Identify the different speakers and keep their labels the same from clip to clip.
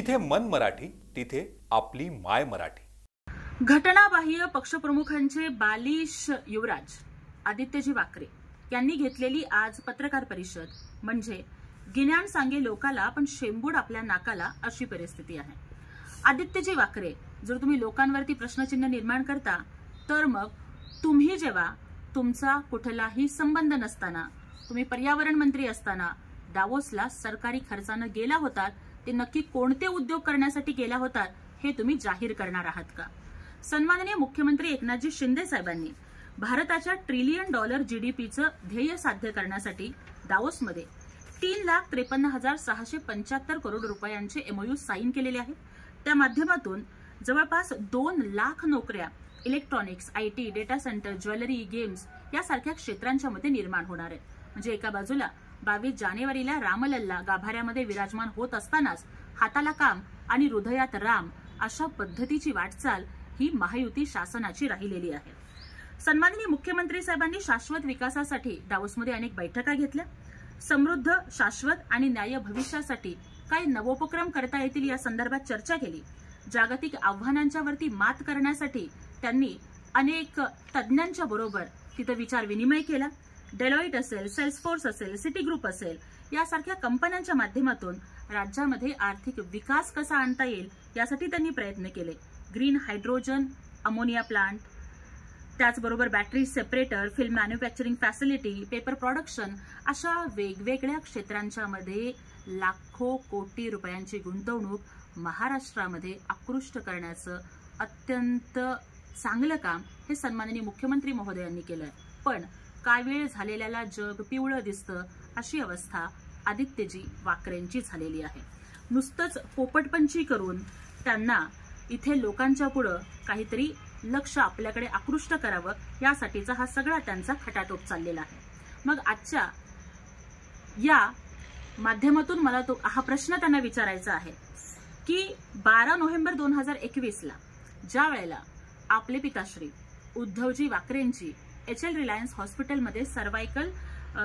Speaker 1: जिथे मन मराठी तिथे आपली माय मराठी।
Speaker 2: घटनाबाह्य पक्षप्रमुखांचे बालिश युवराज आदित्यजी वाकरे यांनी घेतलेली आज पत्रकार परिषद म्हणजे गिन्यान सांगे लोकाला पण शेंबूड आपल्या नाकाला अशी परिस्थिती आहे। आदित्यजी वाकरे, जर तुम्ही लोकांवरती प्रश्नचिन्ह निर्माण करता तर मग तुम्ही जेव्हा तुमचा कुठलाही संबंध नसताना तुम्ही पर्यावरण मंत्री असताना दावोसला सरकारी खर्चाने गेला होतात, ते नक्की कोणते उद्योग करण्यासाठी गेला होतात हे तुम्ही जाहीर करणार आहात का? सन्माननीय मुख्यमंत्री एकनाथजी शिंदे साहेबांनी भारताच्या $1 ट्रिलियन जीडीपीचं ध्येय साध्य करण्यासाठी दावोसमध्ये 3,53,675 करोड रुपयांचे एमओयू साईन केलेले आहेत। त्या माध्यमातून जवळपास 2 लाख नोकऱ्या electronics, IT, data centre, jewellery, games यासारख्या क्षेत्रांच्या मध्ये निर्माण होणार आहेत। म्हणजे एका बाजूला 22 जानेवारीला रामलल्ला गाभाऱ्यामध्ये विराजमान होत असतानाच हाताला काम आणि हृदयात राम अशा पद्धतीची वाटचाल ही महायुती शासनाची राहिलेली आहे। सन्माननीय मुख्यमंत्री साहेबांनी शाश्वत विकासासाठी दावोसमध्ये अनेक बैठका घेतल्या। समृद्ध, शाश्वत आणि न्याय्य भविष्यासाठी काही नवोपक्रम करता येतील या संदर्भात चर्चा केली। जागतिक आव्हानांच्या वरती मात करण्यासाठी त्यांनी अनेक तज्ञांच्या बरोबर तिथे विचार विनिमय केला। डेलॉइट असेल, सेल्सफोर्स असेल, सिटी ग्रुप असेल यासारख्या कंपन्यांच्या माध्यमातून राज्यामध्ये आर्थिक विकास कसा आणता येईल यासाठी त्यांनी प्रयत्न केले। ग्रीन हायड्रोजन, अमोनिया प्लांट, त्याचबरोबर battery separator, film manufacturing facility, paper production अशा वेगवेगळ्या क्षेत्रांच्या मध्ये लाखो कोटी रुपयांची गुंतवणूक महाराष्ट्रामध्ये आकृष्ट करण्याचं अत्यंत चांगलं काम हे सन्माननीय मुख्यमंत्री महोदयांनी केलंय। पण काय वेळ झालेल्याला जग पिवळं दिसतं अशी अवस्था आदित्यजी वाकरेंची झालेली आहे। नुसतंच पोपटपंची करून त्यांना इथे लोकांच्या पुढे काहीतरी लक्ष आपल्याकडे आकृष्ट करावं यासाठीचा हा सगळा त्यांचा खटाटोप चाललेला आहे। मग आजच्या या माध्यमातून मला हा प्रश्न त्यांना विचारायचा आहे की 12 नोव्हेंबर 2021 ला ज्या वेळेला आपले पिताश्री उद्धवजी वाकरेंची HL रिलायन्स हॉस्पिटलमध्ये सर्वायकल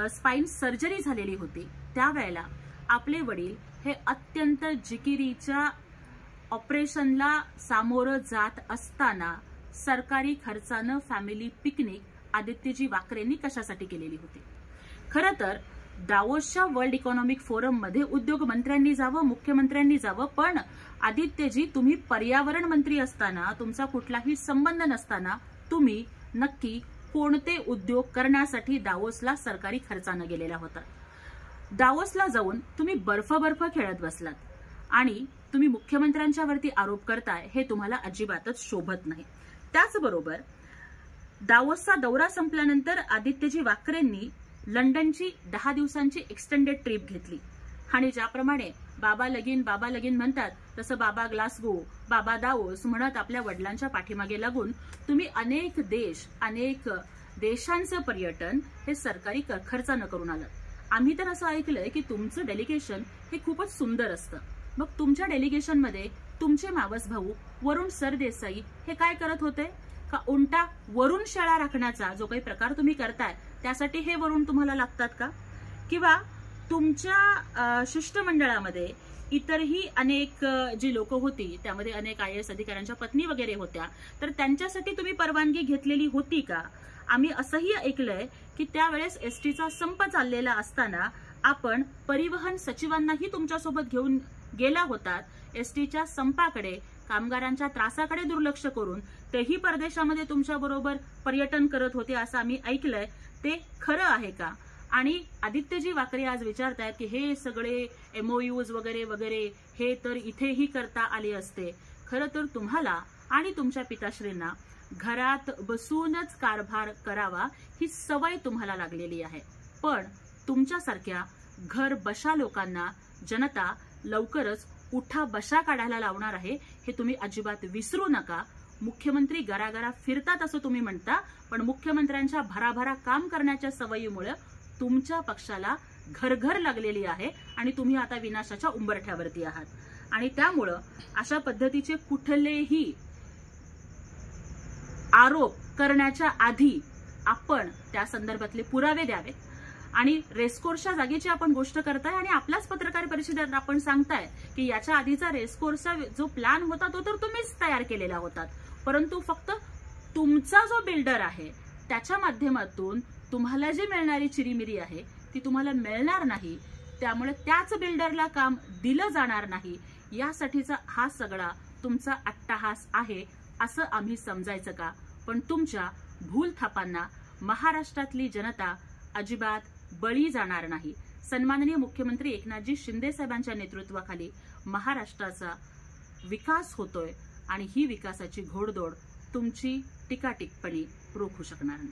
Speaker 2: स्पाइन सर्जरी झालेली होती, त्यावेळेला आपले वडील हे अत्यंत जिकिरीच्या ऑपरेशनला सामोरं जात असताना सरकारी खर्चानं फॅमिली पिकनिक आदित्यजी वाकरेंनी कशासाठी केलेली होती? खरं तर दावोसच्या वर्ल्ड इकॉनॉमिक फोरम मध्ये उद्योग मंत्र्यांनी जावं, मुख्यमंत्र्यांनी जावं, पण आदित्यजी तुम्ही पर्यावरण मंत्री असताना, तुमचा कुठलाही संबंध नसताना तुम्ही नक्की कोणते उद्योग करण्यासाठी दावोसला सरकारी खर्चानं गेलेला होता? दावोसला जाऊन तुम्ही बर्फ खेळत बसलात आणि तुम्ही मुख्यमंत्र्यांच्या वरती आरोप करताय हे तुम्हाला अजिबातच शोभत नाही। त्याचबरोबर दावोसचा दौरा संपल्यानंतर आदित्यजी वाकरेंनी लंडनची 10 दिवसांची एक्सटेंडेड ट्रिप घेतली आणि ज्याप्रमाणे बाबा लगीन म्हणतात तसं बाबा ग्लासगो, बाबा दावोस म्हणत आपल्या वडिलांच्या पाठीमागे लागून तुम्ही अनेक देशांचं पर्यटन हे सरकारी खर्चानं करून आलं। आम्ही तर असं ऐकलंय की तुमचं डेलिगेशन हे खूपच सुंदर असतं। मग तुमच्या डेलिगेशन मध्ये तुमचे मावस भाऊ वरुण सरदेसाई हे काय करत होते? का उंटा वरुण शेळा राखण्याचा जो काही प्रकार तुम्ही करताय त्यासाठी हे वरुण तुम्हाला लागतात का? किंवा तुमच्या शिष्टमंडळामध्ये इतरही अनेक जी लोक होती त्यामध्ये अनेक IAS अधिकाऱ्यांच्या पत्नी वगैरे होत्या, तर त्यांच्यासाठी तुम्ही परवानगी घेतलेली होती का? आम्ही असंही ऐकलंय की त्यावेळेस एसटीचा संप चाललेला असताना आपण परिवहन सचिवांनाही तुमच्यासोबत घेऊन गेला होतात। एसटीच्या संपाकडे, कामगारांच्या त्रासाकडे दुर्लक्ष करून तेही परदेशामध्ये तुमच्या बरोबर पर्यटन करत होते असं आम्ही ऐकलंय। ते खरं आहे का? आणि आदित्यजी वाकरे आज विचारतायत की हे सगळे MOUs वगैरे हे तर इथेही करता आले असते। खरं तर तुम्हाला आणि तुमच्या पिताश्रींना घरात बसूनच कारभार करावा ही सवय तुम्हाला लागलेली आहे, पण तुमच्यासारख्या घर बशा लोकांना जनता लवकरच उठा बशा काढायला लावणार आहे हे तुम्ही अजिबात विसरू नका। मुख्यमंत्री गरागरा फिरतात असं तुम्ही म्हणता, पण मुख्यमंत्र्यांच्या भराभरा काम करण्याच्या सवयीमुळे तुमच्या पक्षाला घरघर लागलेली आहे आणि तुम्ही आता विनाशाच्या उंबरठ्यावरती आहात। आणि त्यामुळे अशा पद्धतीचे कुठलेही आरोप करण्याच्या आधी आपण त्या संदर्भातले पुरावे द्यावेत आणि रेसकोर्सच्या जागेची आपण गोष्ट करताय आणि आपल्याच पत्रकार परिषदेत आपण सांगताय की याच्या आधीचा रेसकोर्सचा जो प्लॅन होता तो तर तुम्हीच तयार केलेला होता, परंतु फक्त तुमचा जो बिल्डर आहे त्याच्या माध्यमातून तुम्हाला जी मिळणारी चिरीमिरी आहे ती तुम्हाला मिळणार नाही, त्यामुळे त्याच बिल्डरला काम दिलं जाणार नाही, यासाठीचा हा सगळा तुमचा अट्टाहास आहे असं आम्ही समजायचं का? पण तुमच्या भूलथापांना महाराष्ट्रातली जनता अजिबात बळी जाणार नाही. सन्माननीय मुख्यमंत्री एकनाथजी शिंदे साहेबांच्या नेतृत्वाखाली महाराष्ट्राचा विकास होतोय आणि ही विकासाची घोडदौड तुमची टीका टिप्पणी रोखू शकणार नाही.